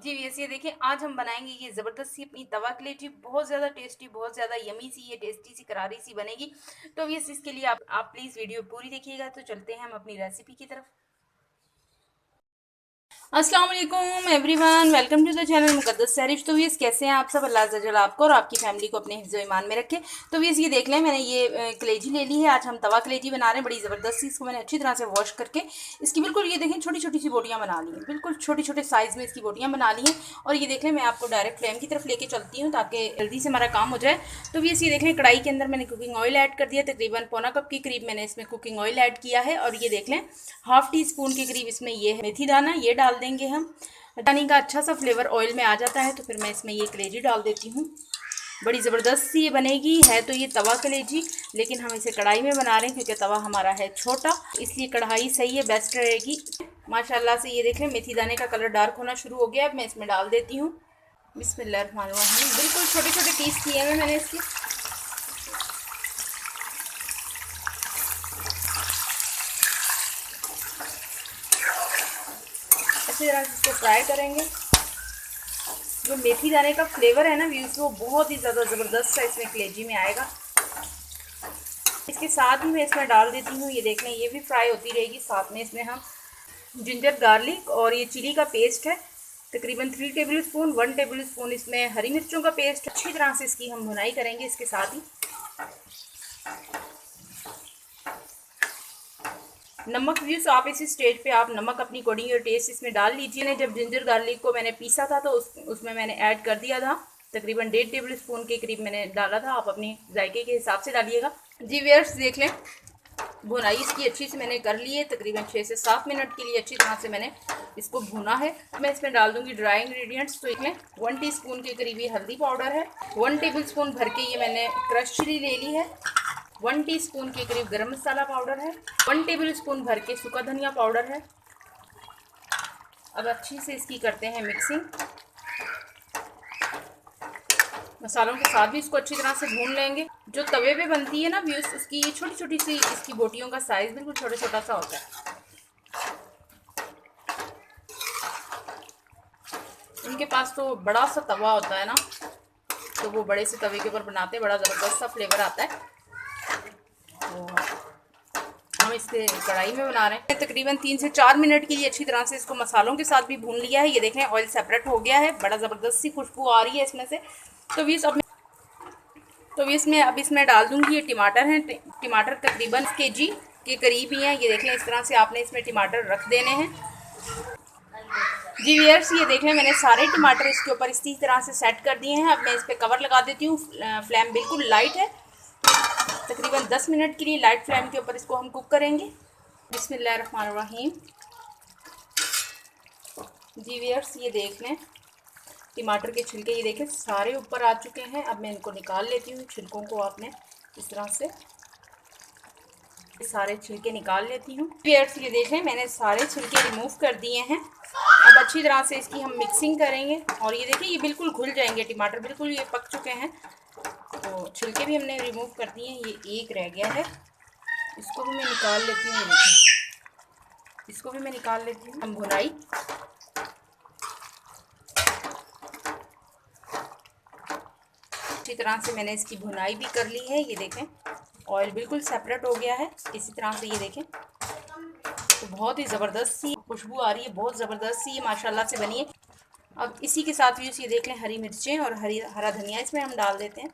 जी वैसे ये देखिए आज हम बनाएंगे ये ज़बरदस्त सी अपनी तवा कलेजी। बहुत ज़्यादा टेस्टी, बहुत ज़्यादा यमी सी, ये टेस्टी सी करारी सी बनेगी। तो यस इसके लिए आप प्लीज़ वीडियो पूरी देखिएगा। तो चलते हैं हम अपनी रेसिपी की तरफ। अस्सलाम वालेकुम everyone, welcome to the channel Muqaddas Sharif. तो वीस कैसे हैं आप सब? अल्लाह अज़्ज़ा आपको और आपकी फैमिली को अपने हिफ्ज़ ईमान में रखे। तो वीस ये देख लें, मैंने ये कलेजी ले ली है। आज हम तवा कलेजी बना रहे हैं, बड़ी ज़बरदस्त सी। इसको मैंने अच्छी तरह से वॉश करके इसकी बिल्कुल ये देखें छोटी छोटी सी बोटियाँ बना ली हैं, बिल्कुल छोटे छोटे साइज़ में इसकी बोटियाँ बना ली हैं। और ये देख लें, मैं आपको डायरेक्ट फ्लेम की तरफ लेके चलती हूँ ताकि जल्दी से हमारा काम हो जाए। तो वीस ये देख लें, कढ़ाई के अंदर मैंने कुकिंग ऑयल ऐड कर दिया, तकरीबन पौना कप के करीब मैंने इसमें कुकिंग ऑयल ऐड किया है। और ये देख लें, हाफ टी स्पून के करीब इसमें ये मेथी दाना ये डाल देंगे हम। दानी का अच्छा सा फ्लेवर ऑयल में आ जाता है तो फिर मैं इसमें ये कलेजी डाल देती हूँ। बड़ी ज़बरदस्त सी ये बनेगी। है तो ये तवा कलेजी, लेकिन हम इसे कढ़ाई में बना रहे हैं क्योंकि तवा हमारा है छोटा, इसलिए कढ़ाई सही है, बेस्ट रहेगी। माशाल्लाह से ये देखें मेथी दाने का कलर डार्क होना शुरू हो गया। अब मैं इसमें डाल देती हूँ। बिस्मिल्लाहिर्रहमानिर्रहीम। बिल्कुल छोटे छोटे पीस किए हैं मैंने इसके। अच्छी तरह से इसको फ्राई करेंगे। जो मेथी दाने का फ्लेवर है ना व्यूज़, वो बहुत ही ज़्यादा ज़बरदस्त सा इसमें कलेजी में आएगा। इसके साथ ही मैं इसमें डाल देती हूँ, ये देख लें ये भी फ्राई होती रहेगी। साथ में इसमें हम जिंजर गार्लिक और ये चिली का पेस्ट है, तकरीबन 3 टेबल स्पून, 1 टेबल स्पून इसमें हरी मिर्चों का पेस्ट। अच्छी तरह से इसकी हम भुनाई करेंगे इसके साथ ही। नमक व्यूज़ आप इसी स्टेज पे आप नमक अपनी अकॉर्डिंग और टेस्ट इसमें डाल लीजिए। जब जिंजर गार्लिक को मैंने पीसा था तो उसमें मैंने ऐड कर दिया था, तकरीबन 1.5 टेबल स्पून के करीब मैंने डाला था। आप अपनी जायके के हिसाब से डालिएगा। जी व्यूअर्स देख लें, भुनाई इसकी अच्छी से मैंने कर ली है। तकरीबन 6 से 7 मिनट के लिए अच्छी तरह से मैंने इसको भुना है। मैं इसमें डाल दूंगी ड्राई इंग्रेडिएंट्स। तो इसमें 1 टीस्पून के करीब ये हल्दी पाउडर है, 1 टेबल स्पून भर के ये मैंने क्रश चिली ले ली है, 1 टीस्पून के करीब गरम मसाला पाउडर है, 1 टेबल स्पून भर के सूखा धनिया पाउडर है। अब अच्छी से इसकी करते हैं मिक्सिंग। मसालों के साथ भी इसको अच्छी तरह से भून लेंगे। जो तवे पे बनती है ना व्यूज़, उसकी ये छोटी छोटी सी इसकी बोटियों का साइज़ बिल्कुल छोटा छोटा सा होता है। इनके पास तो बड़ा सा तवा होता है ना, तो वो बड़े से तवे के ऊपर बनाते हैं, बड़ा ज़बरदस्त सा फ्लेवर आता है। तो हम इससे कढ़ाई में बना रहे हैं। तकरीबन 3 से 4 मिनट के लिए अच्छी तरह से इसको मसालों के साथ भी भून लिया है। ये देखें ऑयल सेपरेट हो गया है, बड़ा ज़बरदस्त सी खुशबू आ रही है इसमें से। तो इसमें अब इसमें डाल दूंगी ये टमाटर हैं। टमाटर तकरीबन केजी के करीब ही हैं। ये देख लें, इस तरह से आपने इसमें टमाटर रख देने हैं। जी व्यूअर्स ये देख लें, मैंने सारे टमाटर इसके ऊपर इसी तरह से सेट कर दिए हैं। अब मैं इस पर कवर लगा देती हूँ। फ्लेम बिल्कुल लाइट है, तकरीबन 10 मिनट के लिए लाइट फ्लेम के ऊपर इसको हम कुक करेंगे। बिस्मिल्लाहिर्रहमानिर्रहीम। जी व्यूअर्स ये देख लें, टमाटर के छिलके ये देखें सारे ऊपर आ चुके हैं। अब मैं इनको निकाल लेती हूँ। छिलकों को आपने इस तरह से सारे छिलके निकाल लेती हूँ। व्यूअर्स ये देखें, मैंने सारे छिलके रिमूव कर दिए हैं। अब अच्छी तरह से इसकी हम मिक्सिंग करेंगे। और ये देखिए ये बिल्कुल घुल जाएंगे, टमाटर बिल्कुल ये पक चुके हैं। तो छिलके भी हमने रिमूव कर दिए हैं। ये एक रह गया है, इसको भी मैं निकाल लेती हूँ। इसको भी मैं निकाल लेती हूँ। हम भुनाई अच्छी तरह से मैंने इसकी भुनाई भी कर ली है। ये देखें ऑयल बिल्कुल सेपरेट हो गया है इसी तरह से। ये देखें तो बहुत ही ज़बरदस्त सी खुशबू आ रही है, बहुत ज़बरदस्त सी माशाल्लाह से बनी है। अब इसी के साथ भी ये देख लें हरी मिर्चें और हरा धनिया इसमें हम डाल देते हैं।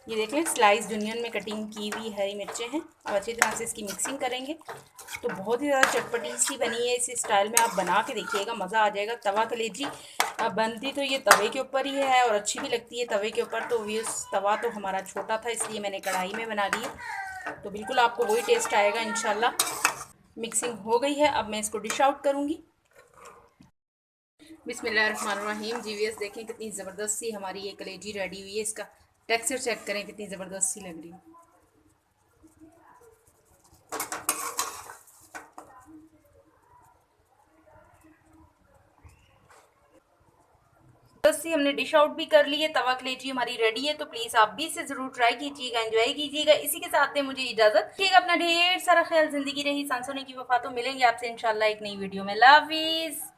ये देख लें स्लाइस जूनियन में कटिंग की हुई हरी मिर्चें हैं। अब अच्छी तरह से इसकी मिक्सिंग करेंगे। तो बहुत ही ज़्यादा चटपटी सी बनी है। इस स्टाइल में आप बना के देखिएगा, मज़ा आ जाएगा। तवा कलेजी बनती तो ये तवे के ऊपर ही है और अच्छी भी लगती है तवे के ऊपर। तो ये तवा तो हमारा छोटा था, इसलिए मैंने कढ़ाई में बना ली है। तो बिल्कुल आपको वही टेस्ट आएगा इंशाल्लाह। मिक्सिंग हो गई है, अब मैं इसको डिश आउट करूँगी। बिस्मिल्लाहिर्रहमानिर्रहीम। जीवीएस देखें कितनी ज़बरदस्त सी हमारी ये कलेजी रेडी हुई है। इसका टेक्सचर चेक करें कितनी ज़बरदस्त सी लग रही है। सी हमने डिश आउट भी कर ली है। तवा कलेजी हमारी रेडी है। तो प्लीज़ आप भी इसे ज़रूर ट्राई कीजिएगा, एंजॉय कीजिएगा। इसी के साथ में मुझे इजाज़त दीजिएगा। अपना ढेर सारा ख्याल, ज़िंदगी रही सांसों की वफा। तो मिलेंगे आपसे इंशाल्लाह एक नई वीडियो में। अल्लाह हाफिज़।